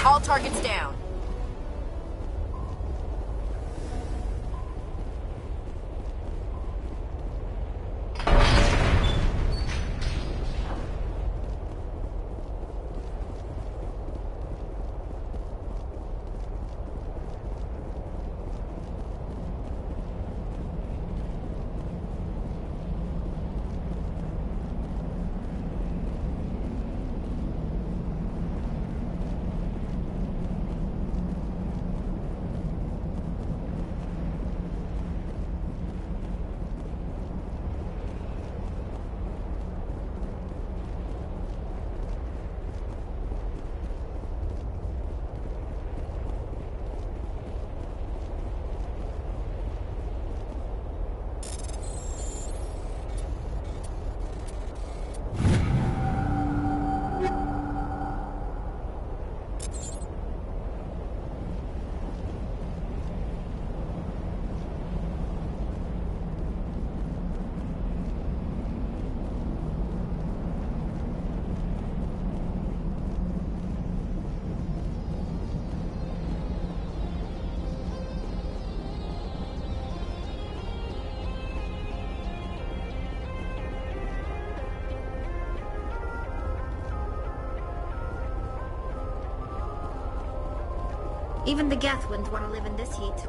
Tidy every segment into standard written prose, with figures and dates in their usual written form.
All targets down. Even the Geth wouldn't want to live in this heat.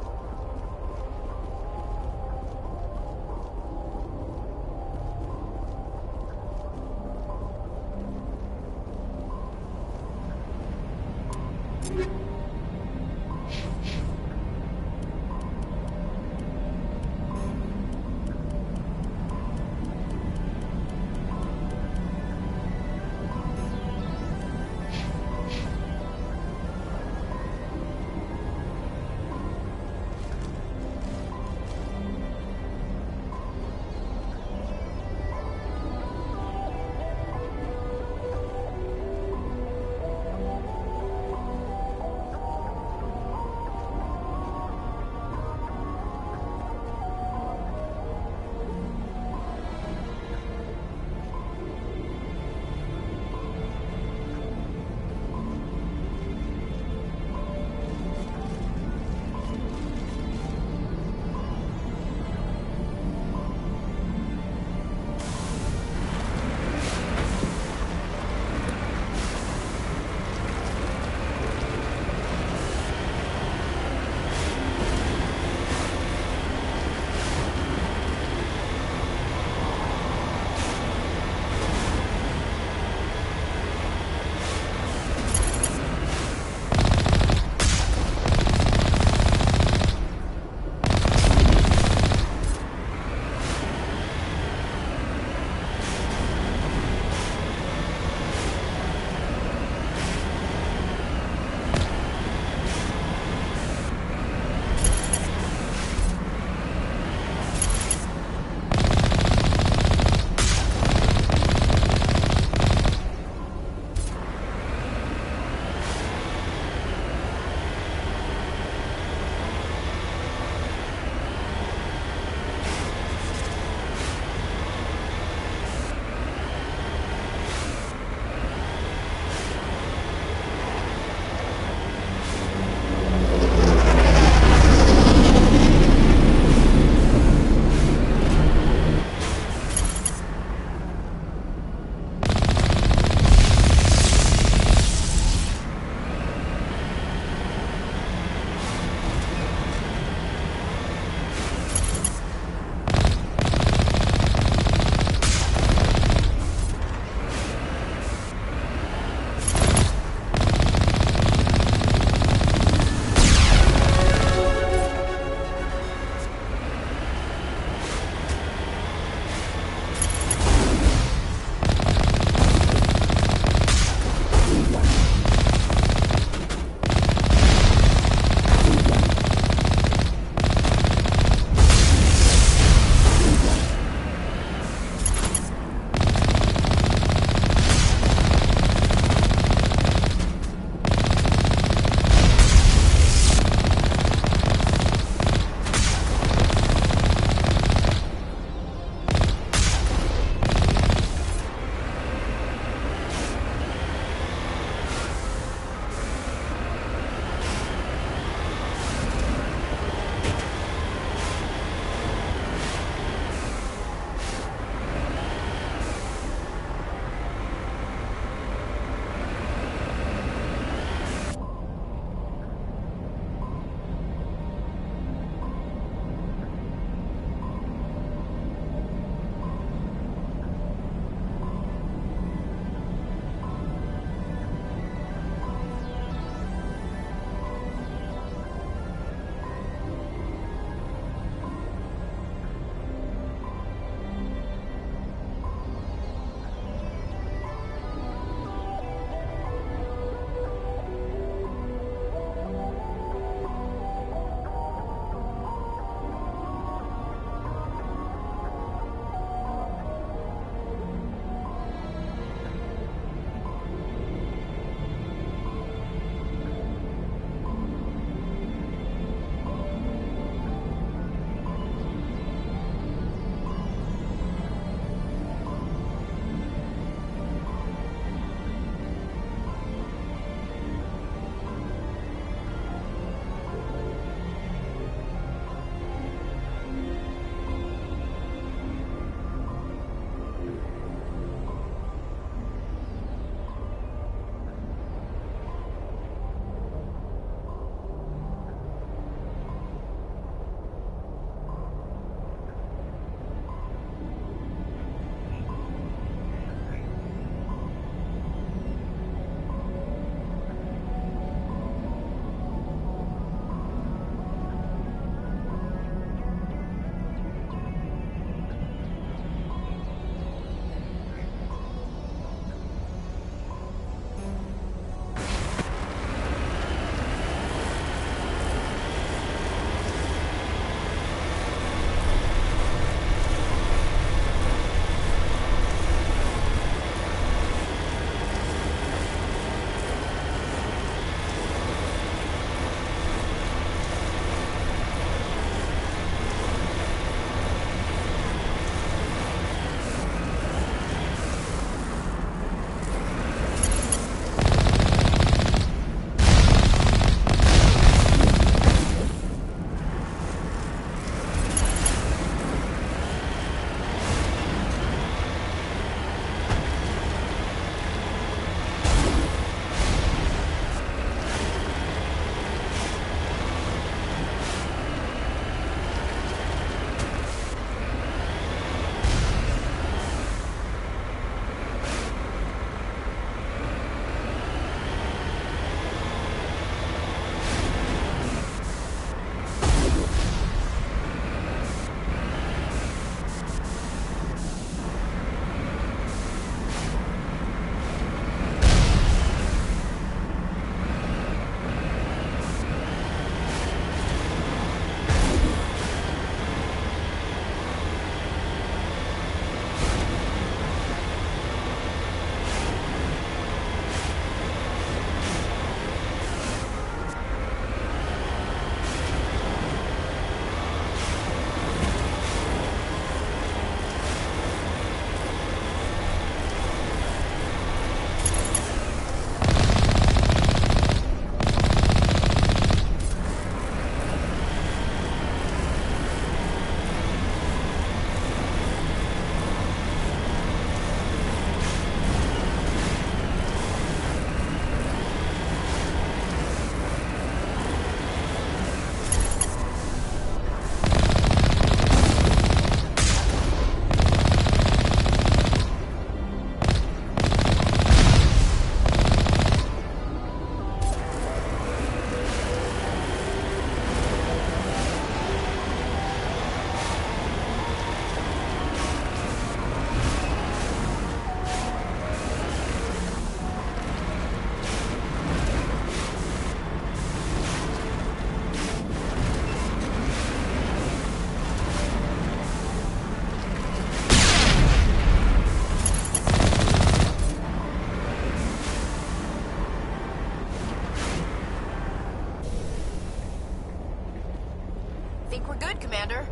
good, Commander.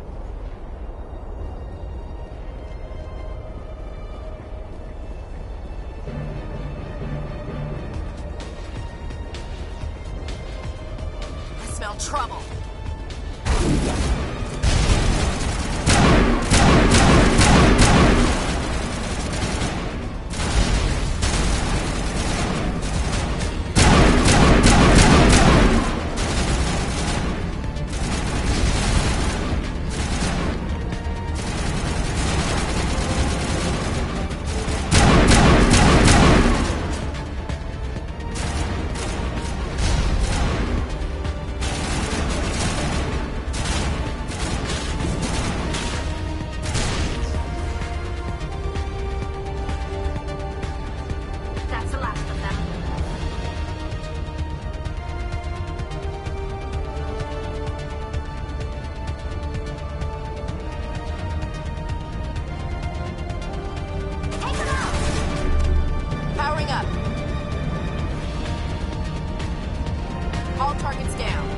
I smell trouble. That's the last of them. Take them out! Powering up. All targets down.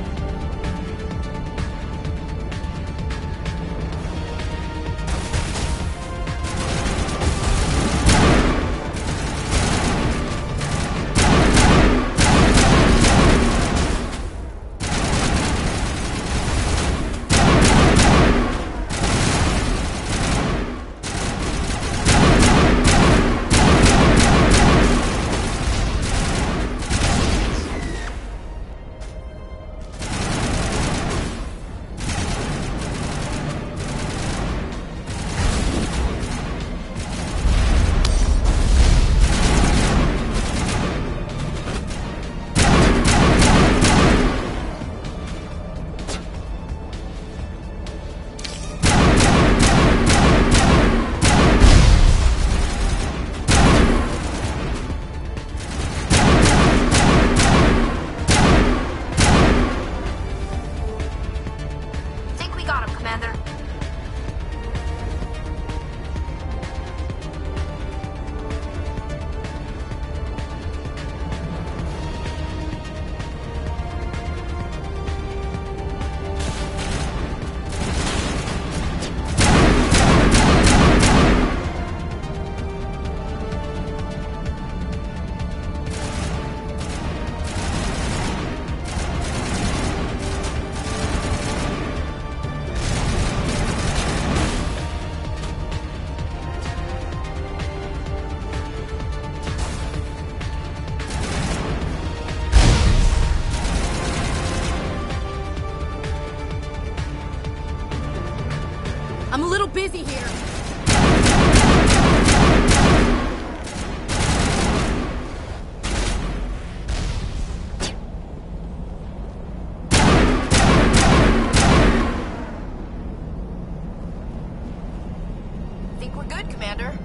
Think we got him, Commander. I'm a little busy here. Think we're good, Commander.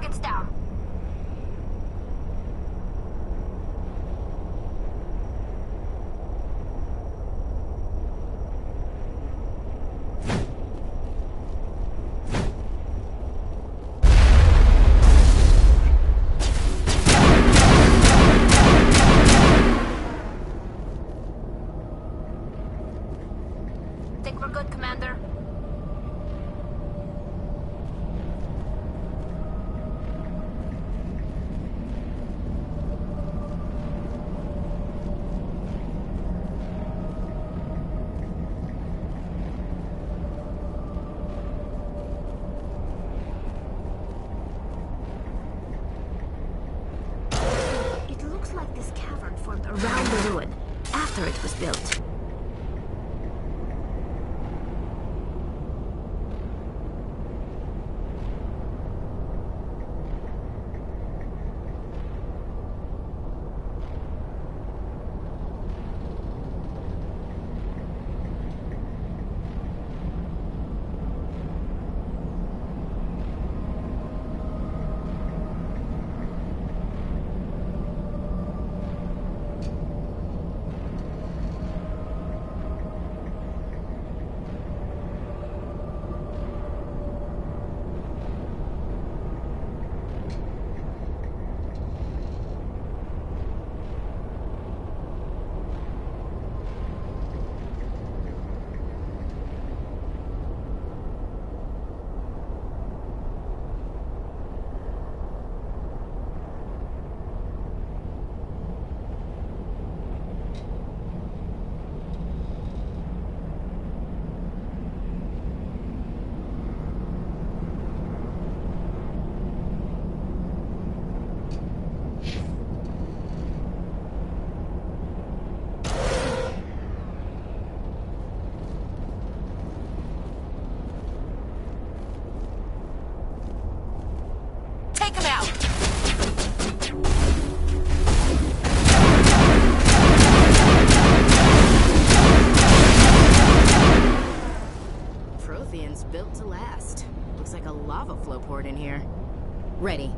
target's down. Think we're good, Commander? It looks like this cavern formed around the ruin, after it was built. Take him out! Prothean's built to last. Looks like a lava flow port in here. Ready.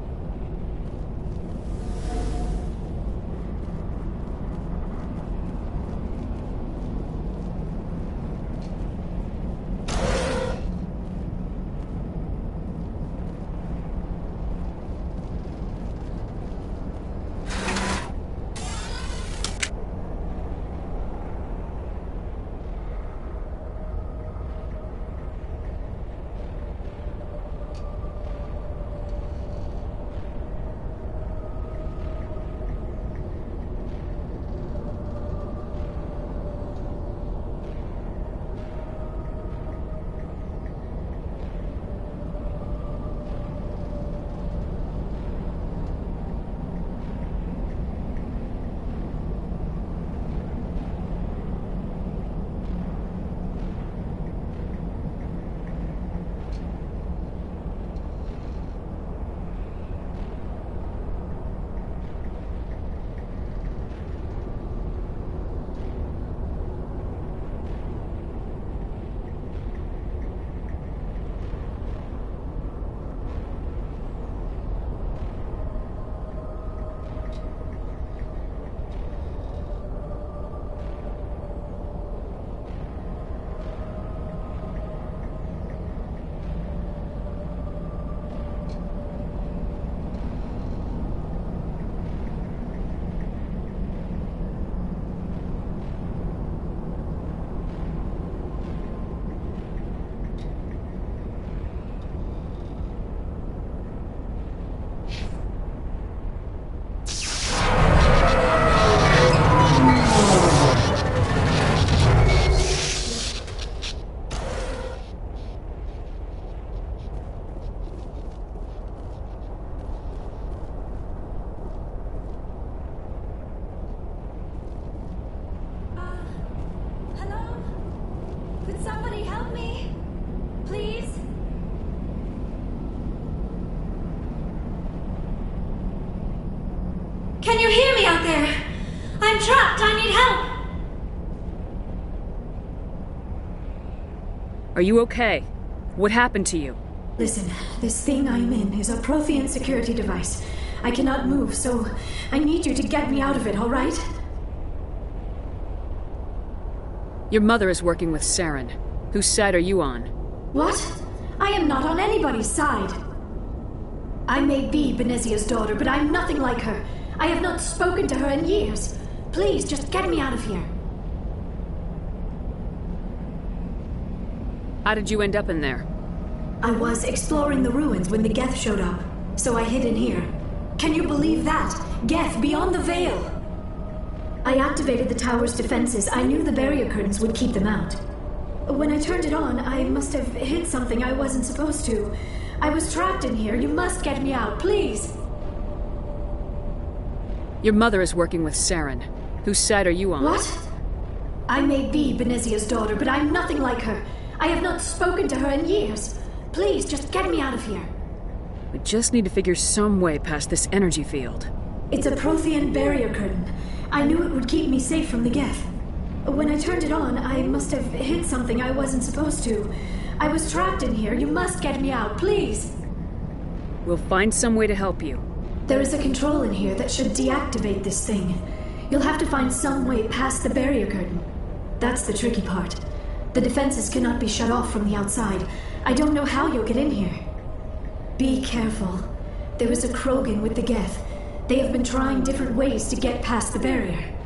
Can you hear me out there? I'm trapped. I need help. Are you okay? What happened to you? Listen, this thing I'm in is a Prothean security device. I cannot move, so I need you to get me out of it, all right? Your mother is working with Saren. Whose side are you on? What? I am not on anybody's side. I may be Benezia's daughter, but I'm nothing like her. I have not spoken to her in years. Please, just get me out of here. How did you end up in there? I was exploring the ruins when the Geth showed up, so I hid in here. Can you believe that? Geth, beyond the veil! I activated the tower's defenses. I knew the barrier curtains would keep them out. When I turned it on, I must have hit something I wasn't supposed to. I was trapped in here. You must get me out, please! Your mother is working with Saren. Whose side are you on? What? I may be Benezia's daughter, but I'm nothing like her. I have not spoken to her in years. Please, just get me out of here. We just need to figure some way past this energy field. It's a Prothean barrier curtain. I knew it would keep me safe from the Geth. When I turned it on, I must have hit something I wasn't supposed to. I was trapped in here. You must get me out, please. We'll find some way to help you. There is a control in here that should deactivate this thing. You'll have to find some way past the barrier curtain. That's the tricky part. The defenses cannot be shut off from the outside. I don't know how you'll get in here. Be careful. There is a Krogan with the Geth. They have been trying different ways to get past the barrier.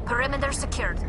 Perimeter secured.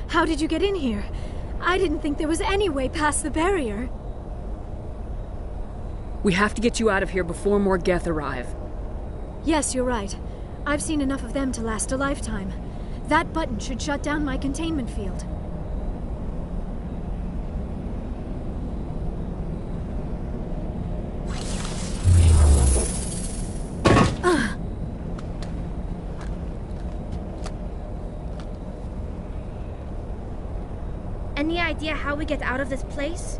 How did you get in here? I didn't think there was any way past the barrier. We have to get you out of here before more Geth arrive. Yes, you're right. I've seen enough of them to last a lifetime. That button should shut down my containment field. Any idea how we get out of this place?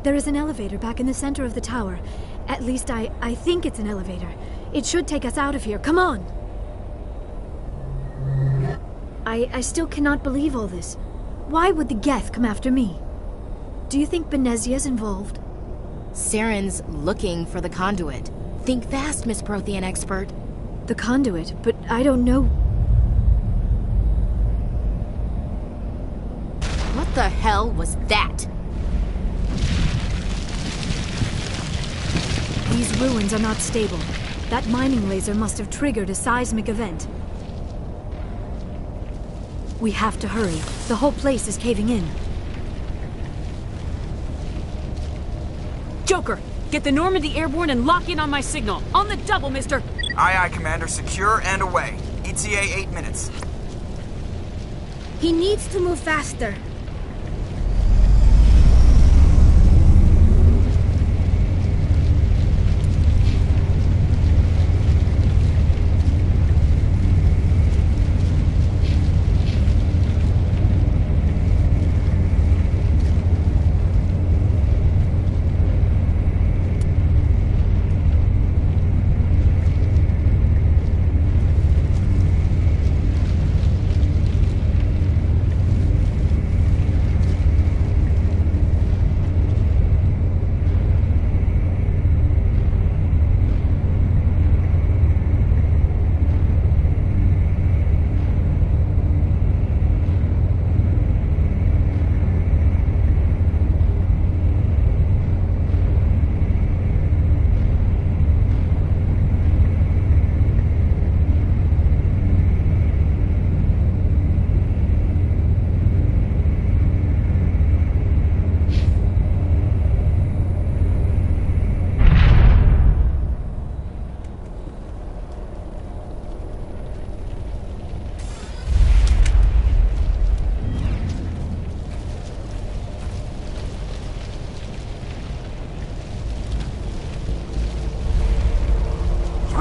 There is an elevator back in the center of the tower. At least I think it's an elevator. It should take us out of here. Come on! I still cannot believe all this. Why would the Geth come after me? Do you think Benezia's involved? Saren's looking for the conduit. Think fast, Miss Prothean expert. The conduit? But I don't know... What the hell was that? These ruins are not stable. That mining laser must have triggered a seismic event. We have to hurry. The whole place is caving in. Joker, get the Normandy airborne and lock in on my signal. On the double, mister! Aye, aye, Commander. Secure and away. ETA 8 minutes. He needs to move faster.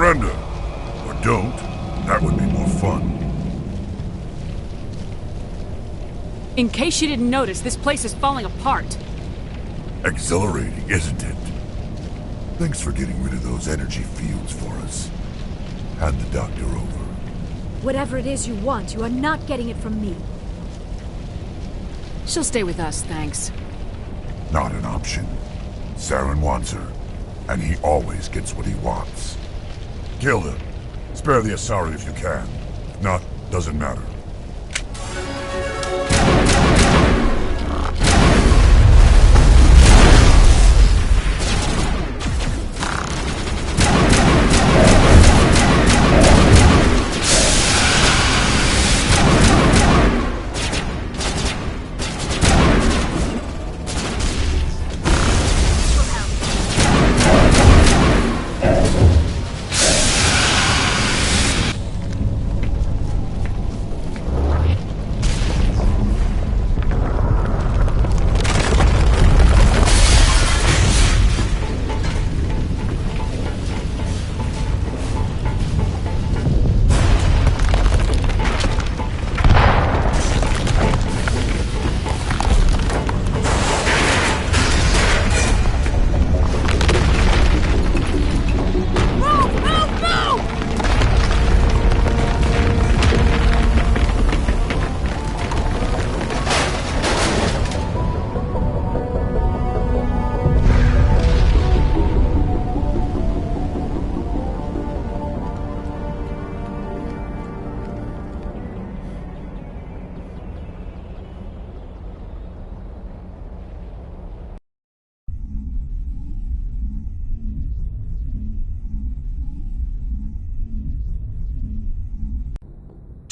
Surrender. Or don't. That would be more fun. In case you didn't notice, this place is falling apart. Exhilarating, isn't it? Thanks for getting rid of those energy fields for us. Hand the doctor over. Whatever it is you want, you are not getting it from me. She'll stay with us, thanks. Not an option. Saren wants her, and he always gets what he wants. Kill him. Spare the Asari if you can. If not, doesn't matter.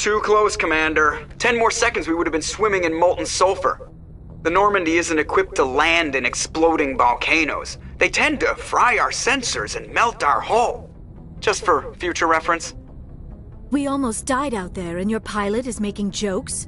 Too close, Commander. 10 more seconds we would have been swimming in molten sulfur. The Normandy isn't equipped to land in exploding volcanoes. They tend to fry our sensors and melt our hull. Just for future reference. We almost died out there, and your pilot is making jokes?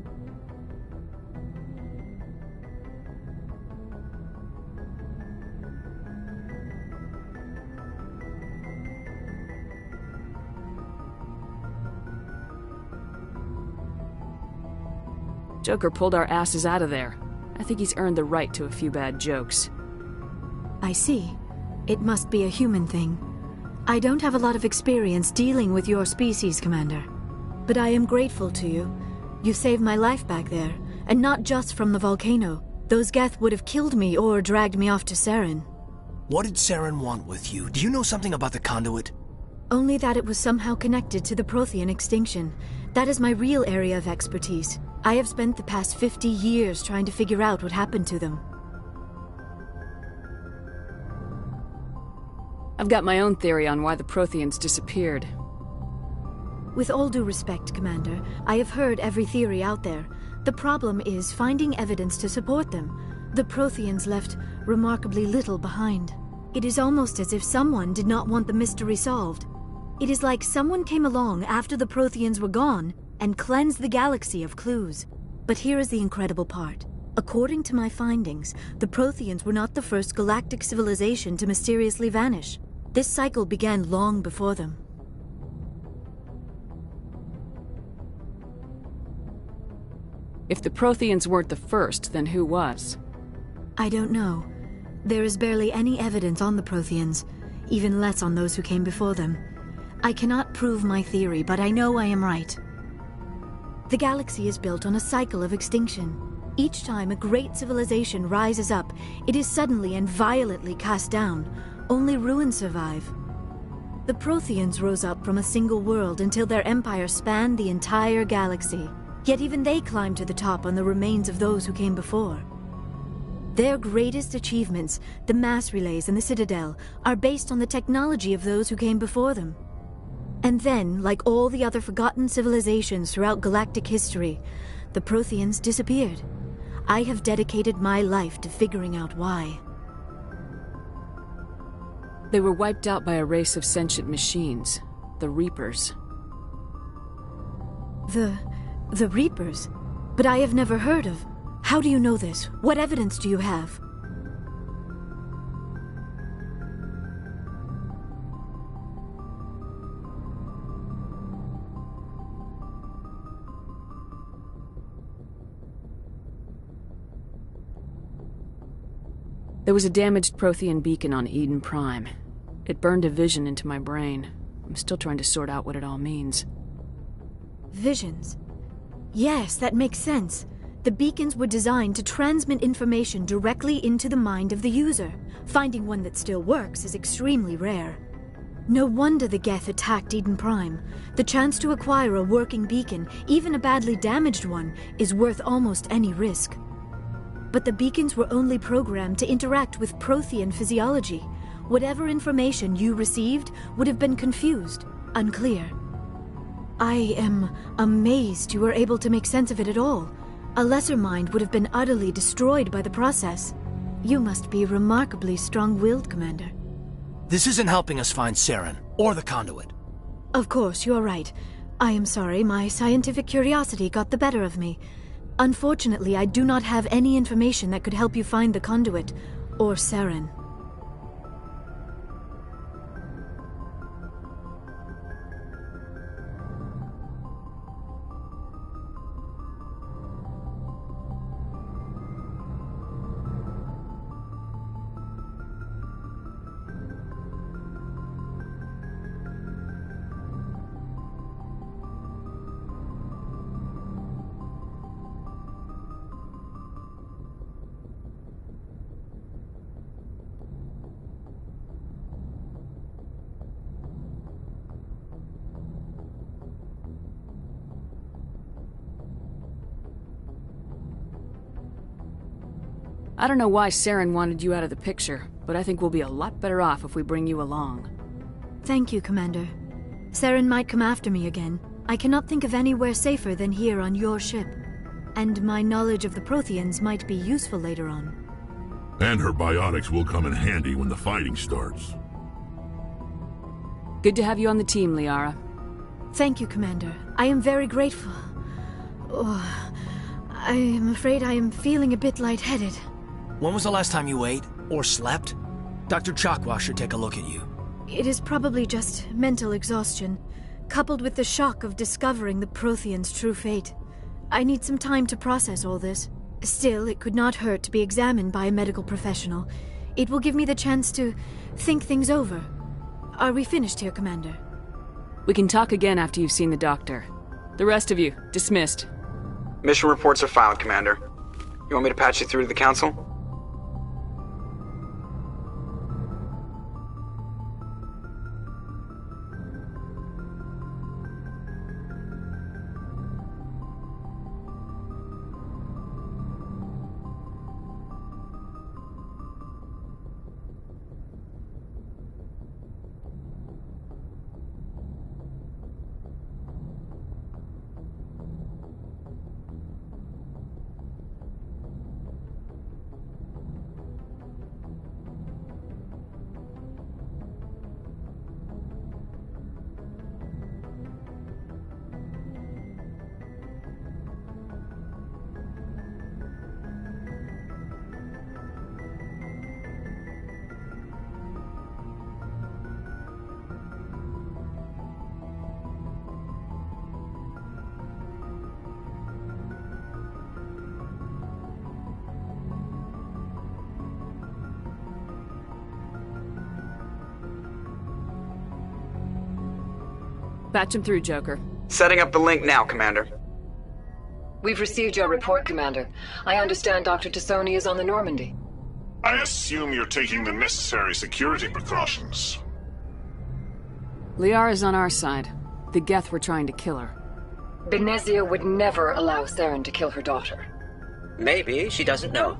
Joker pulled our asses out of there. I think he's earned the right to a few bad jokes. I see. It must be a human thing. I don't have a lot of experience dealing with your species, Commander. But I am grateful to you. You saved my life back there, and not just from the volcano. Those Geth would have killed me or dragged me off to Saren. What did Saren want with you? Do you know something about the conduit? Only that it was somehow connected to the Prothean extinction. That is my real area of expertise. I have spent the past 50 years trying to figure out what happened to them. I've got my own theory on why the Protheans disappeared. With all due respect, Commander, I have heard every theory out there. The problem is finding evidence to support them. The Protheans left remarkably little behind. It is almost as if someone did not want the mystery solved. It is like someone came along after the Protheans were gone and cleansed the galaxy of clues. But here is the incredible part. According to my findings, the Protheans were not the first galactic civilization to mysteriously vanish. This cycle began long before them. If the Protheans weren't the first, then who was? I don't know. There is barely any evidence on the Protheans, even less on those who came before them. I cannot prove my theory, but I know I am right. The galaxy is built on a cycle of extinction. Each time a great civilization rises up, it is suddenly and violently cast down. Only ruins survive. The Protheans rose up from a single world until their empire spanned the entire galaxy. Yet even they climbed to the top on the remains of those who came before. Their greatest achievements, the mass relays and the Citadel, are based on the technology of those who came before them. And then, like all the other forgotten civilizations throughout galactic history, the Protheans disappeared. I have dedicated my life to figuring out why. They were wiped out by a race of sentient machines, the Reapers. The Reapers? But I have never heard of. How do you know this? What evidence do you have? There was a damaged Prothean beacon on Eden Prime. It burned a vision into my brain. I'm still trying to sort out what it all means. Visions? Yes, that makes sense. The beacons were designed to transmit information directly into the mind of the user. Finding one that still works is extremely rare. No wonder the Geth attacked Eden Prime. The chance to acquire a working beacon, even a badly damaged one, is worth almost any risk. But the beacons were only programmed to interact with Prothean physiology. Whatever information you received would have been confused, unclear. I am amazed you were able to make sense of it at all. A lesser mind would have been utterly destroyed by the process. You must be remarkably strong-willed, Commander. This isn't helping us find Saren, or the conduit. Of course, you are right. I am sorry, my scientific curiosity got the better of me. Unfortunately, I do not have any information that could help you find the conduit, or Saren. I don't know why Saren wanted you out of the picture, but I think we'll be a lot better off if we bring you along. Thank you, Commander. Saren might come after me again. I cannot think of anywhere safer than here on your ship. And my knowledge of the Protheans might be useful later on. And her biotics will come in handy when the fighting starts. Good to have you on the team, Liara. Thank you, Commander. I am very grateful. Oh, I am afraid I am feeling a bit lightheaded. When was the last time you ate, or slept? Dr. Chakwa should take a look at you. It is probably just mental exhaustion, coupled with the shock of discovering the Protheans' true fate. I need some time to process all this. Still, it could not hurt to be examined by a medical professional. It will give me the chance to think things over. Are we finished here, Commander? We can talk again after you've seen the doctor. The rest of you, dismissed. Mission reports are filed, Commander. You want me to patch you through to the Council? Patch him through, Joker. Setting up the link now, Commander. We've received your report, Commander. I understand Dr. Tassoni is on the Normandy. I assume you're taking the necessary security precautions. Liara's on our side. The Geth were trying to kill her. Benezia would never allow Saren to kill her daughter. Maybe she doesn't know.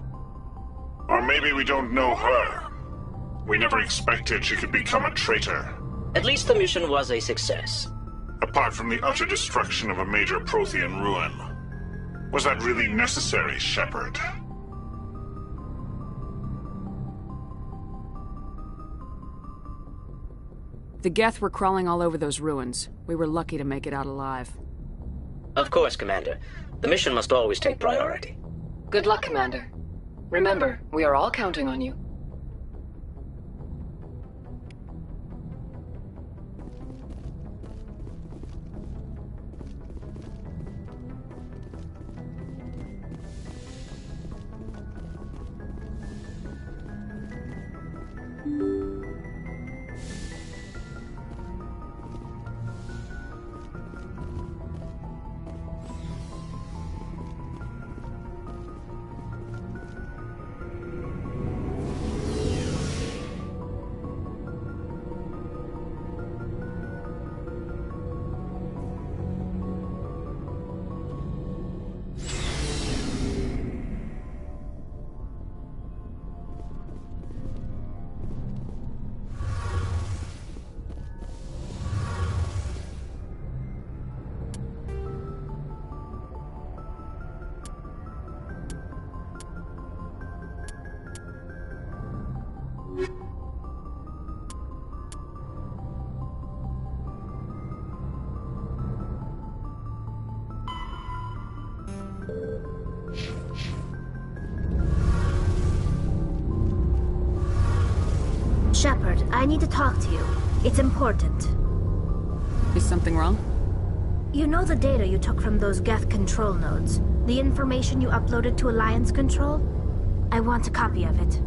Or maybe we don't know her. We never expected she could become a traitor. At least the mission was a success. Apart from the utter destruction of a major Prothean ruin. Was that really necessary, Shepard? The Geth were crawling all over those ruins. We were lucky to make it out alive. Of course, Commander. The mission must always take priority. Good luck, Commander. Remember, we are all counting on you. Shepard, I need to talk to you. It's important. Is something wrong? You know the data you took from those Geth control nodes? The information you uploaded to Alliance Control? I want a copy of it.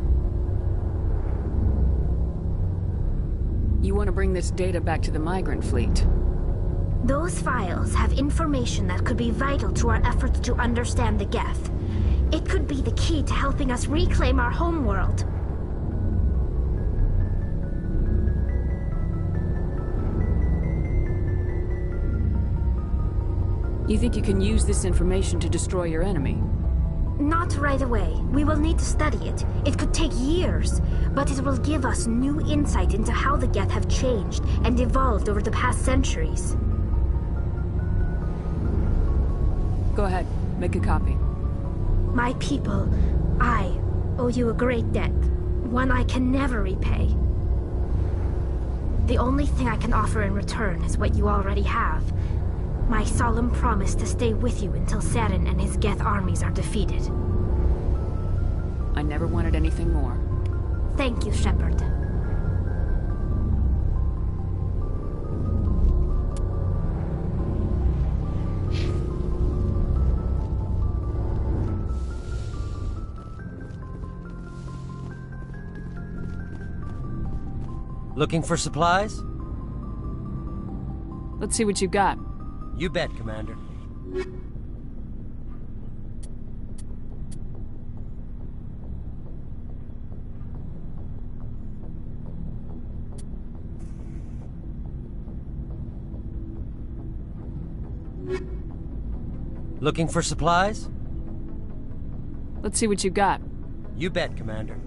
You want to bring this data back to the migrant fleet? Those files have information that could be vital to our efforts to understand the Geth. It could be the key to helping us reclaim our homeworld. You think you can use this information to destroy your enemy? Not right away. We will need to study it. It could take years, but it will give us new insight into how the Geth have changed and evolved over the past centuries. Go ahead, make a copy. My people, I owe you a great debt, one I can never repay. The only thing I can offer in return is what you already have. My solemn promise to stay with you until Saren and his Geth armies are defeated. I never wanted anything more. Thank you, Shepard. Looking for supplies? Let's see what you got. You bet, Commander. Looking for supplies? Let's see what you got. You bet, Commander.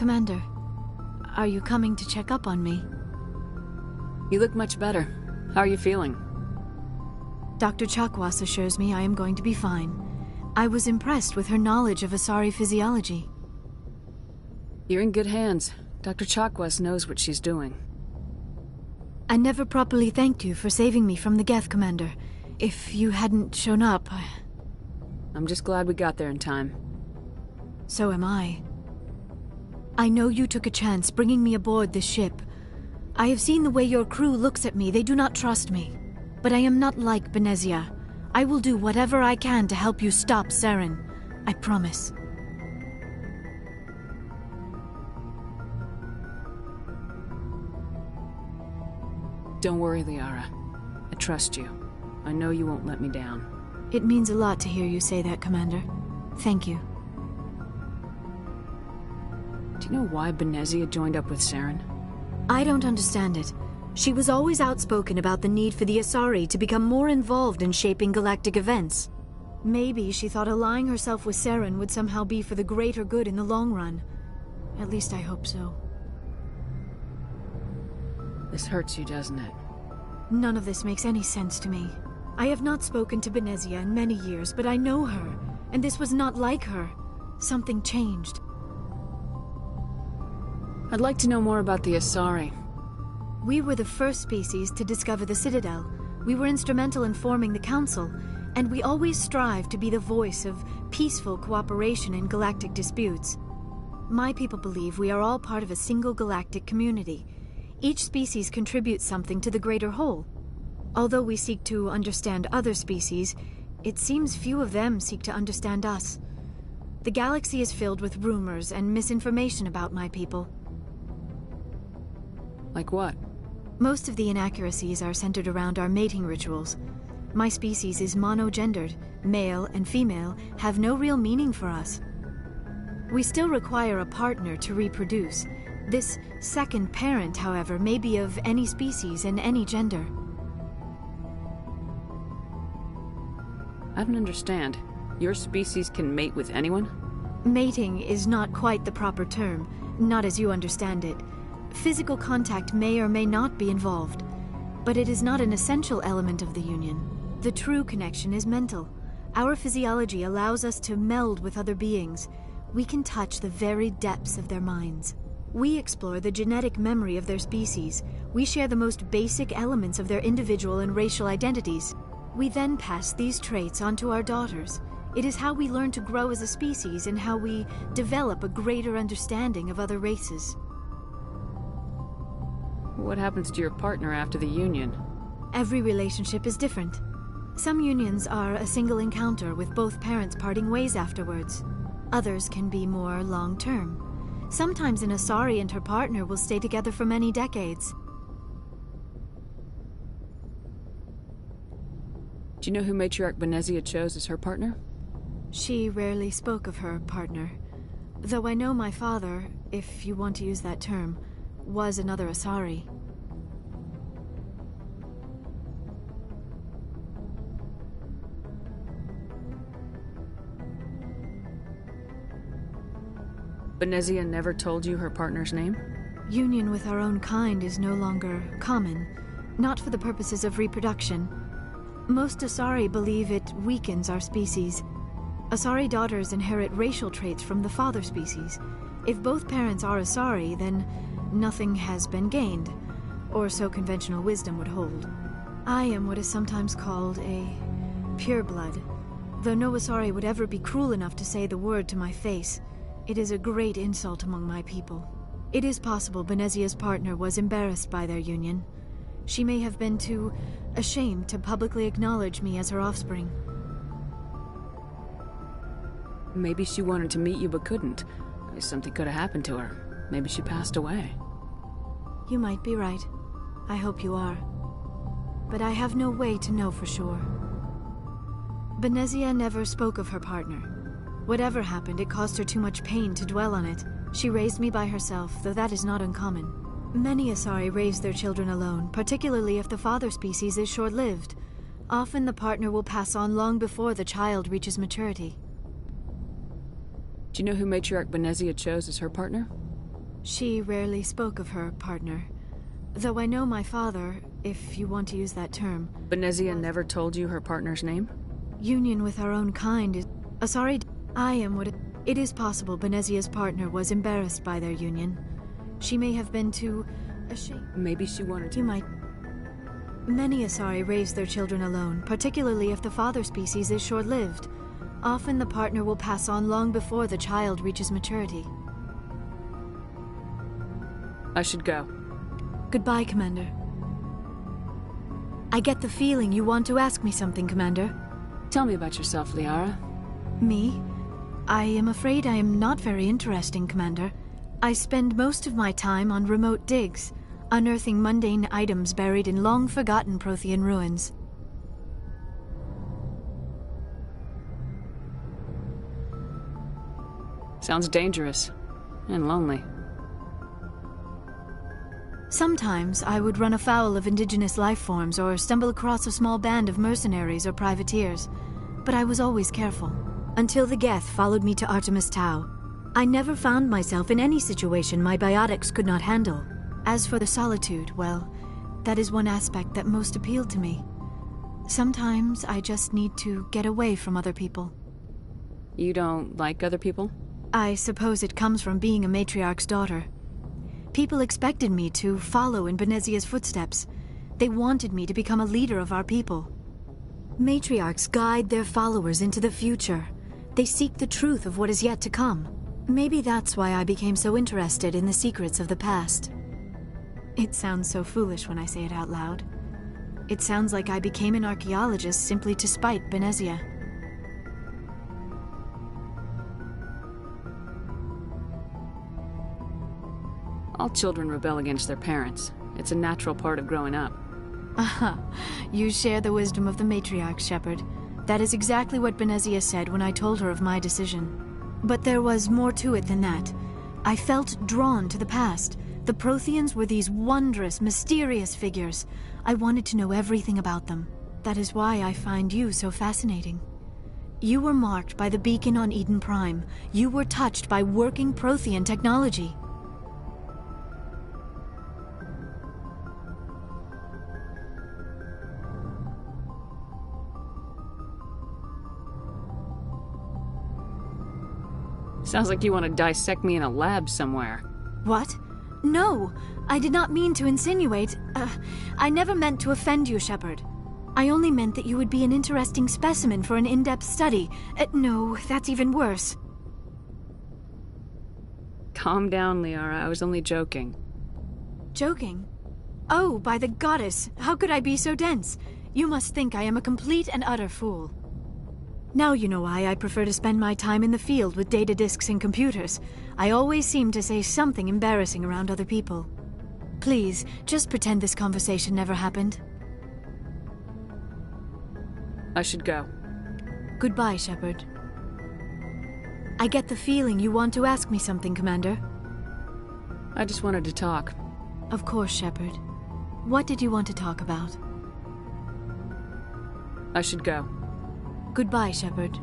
Commander, are you coming to check up on me? You look much better. How are you feeling? Dr. Chakwas assures me I am going to be fine. I was impressed with her knowledge of Asari physiology. You're in good hands. Dr. Chakwas knows what she's doing. I never properly thanked you for saving me from the Geth, Commander. If you hadn't shown up... I'm just glad we got there in time. So am I. I know you took a chance bringing me aboard this ship. I have seen the way your crew looks at me. They do not trust me. But I am not like Benezia. I will do whatever I can to help you stop Saren. I promise. Don't worry, Liara. I trust you. I know you won't let me down. It means a lot to hear you say that, Commander. Thank you. Do you know why Benezia joined up with Saren? I don't understand it. She was always outspoken about the need for the Asari to become more involved in shaping galactic events. Maybe she thought allying herself with Saren would somehow be for the greater good in the long run. At least I hope so. This hurts you, doesn't it? None of this makes any sense to me. I have not spoken to Benezia in many years, but I know her, and this was not like her. Something changed. I'd like to know more about the Asari. We were the first species to discover the Citadel. We were instrumental in forming the Council, and we always strive to be the voice of peaceful cooperation in galactic disputes. My people believe we are all part of a single galactic community. Each species contributes something to the greater whole. Although we seek to understand other species, it seems few of them seek to understand us. The galaxy is filled with rumors and misinformation about my people. Like what? Most of the inaccuracies are centered around our mating rituals. My species is monogendered. Male and female have no real meaning for us. We still require a partner to reproduce. This second parent, however, may be of any species and any gender. I don't understand. Your species can mate with anyone? Mating is not quite the proper term, not as you understand it. Physical contact may or may not be involved, but it is not an essential element of the union. The true connection is mental. Our physiology allows us to meld with other beings. We can touch the very depths of their minds. We explore the genetic memory of their species. We share the most basic elements of their individual and racial identities. We then pass these traits onto our daughters. It is how we learn to grow as a species and how we develop a greater understanding of other races. What happens to your partner after the union? Every relationship is different. Some unions are a single encounter with both parents parting ways afterwards. Others can be more long-term. Sometimes an Asari and her partner will stay together for many decades. Do you know who Matriarch Benezia chose as her partner? She rarely spoke of her partner. Though I know my father, if you want to use that term, was another Asari. Benezia never told you her partner's name? Union with our own kind is no longer common, not for the purposes of reproduction. Most Asari believe it weakens our species. Asari daughters inherit racial traits from the father species. If both parents are Asari, then nothing has been gained, or so conventional wisdom would hold. I am what is sometimes called a pureblood, though no Asari would ever be cruel enough to say the word to my face. It is a great insult among my people. It is possible Benezia's partner was embarrassed by their union. She may have been too ashamed to publicly acknowledge me as her offspring. Maybe she wanted to meet you but couldn't. Something could have happened to her. Maybe she passed away. You might be right. I hope you are. But I have no way to know for sure. Benezia never spoke of her partner. Whatever happened, it caused her too much pain to dwell on it. She raised me by herself, though that is not uncommon. Many Asari raise their children alone, particularly if the father species is short-lived. Often the partner will pass on long before the child reaches maturity. Do you know who Matriarch Benezia chose as her partner? She rarely spoke of her partner. Though I know my father, if you want to use that term. Benezia never told you her partner's name? Union with our own kind is... sorry, I am what it is possible Benezia's partner was embarrassed by their union. She may have been too ashamed. Maybe she wanted to... You might... Many Asari raise their children alone, particularly if the father species is short-lived. Often the partner will pass on long before the child reaches maturity. I should go. Goodbye, Commander. I get the feeling you want to ask me something, Commander. Tell me about yourself, Liara. Me? I am afraid I am not very interesting, Commander. I spend most of my time on remote digs, unearthing mundane items buried in long-forgotten Prothean ruins. Sounds dangerous. And lonely. Sometimes I would run afoul of indigenous life forms or stumble across a small band of mercenaries or privateers, but I was always careful. Until the Geth followed me to Artemis Tau, I never found myself in any situation my biotics could not handle. As for the solitude, well, that is one aspect that most appealed to me. Sometimes I just need to get away from other people. You don't like other people? I suppose it comes from being a matriarch's daughter. People expected me to follow in Benezia's footsteps. They wanted me to become a leader of our people. Matriarchs guide their followers into the future. They seek the truth of what is yet to come. Maybe that's why I became so interested in the secrets of the past. It sounds so foolish when I say it out loud. It sounds like I became an archaeologist simply to spite Benezia. All children rebel against their parents. It's a natural part of growing up. Aha, you share the wisdom of the matriarch, Shepard. That is exactly what Benezia said when I told her of my decision. But there was more to it than that. I felt drawn to the past. The Protheans were these wondrous, mysterious figures. I wanted to know everything about them. That is why I find you so fascinating. You were marked by the beacon on Eden Prime. You were touched by working Prothean technology. Sounds like you want to dissect me in a lab somewhere. What? No, I did not mean to insinuate. I never meant to offend you, Shepard. I only meant that you would be an interesting specimen for an in-depth study. No, that's even worse. Calm down, Liara. I was only joking. Joking? Oh, by the goddess, how could I be so dense? You must think I am a complete and utter fool. Now you know why I prefer to spend my time in the field with data disks and computers. I always seem to say something embarrassing around other people. Please, just pretend this conversation never happened. I should go. Goodbye, Shepard. I get the feeling you want to ask me something, Commander. I just wanted to talk. Of course, Shepard. What did you want to talk about? I should go. Goodbye, Shepard.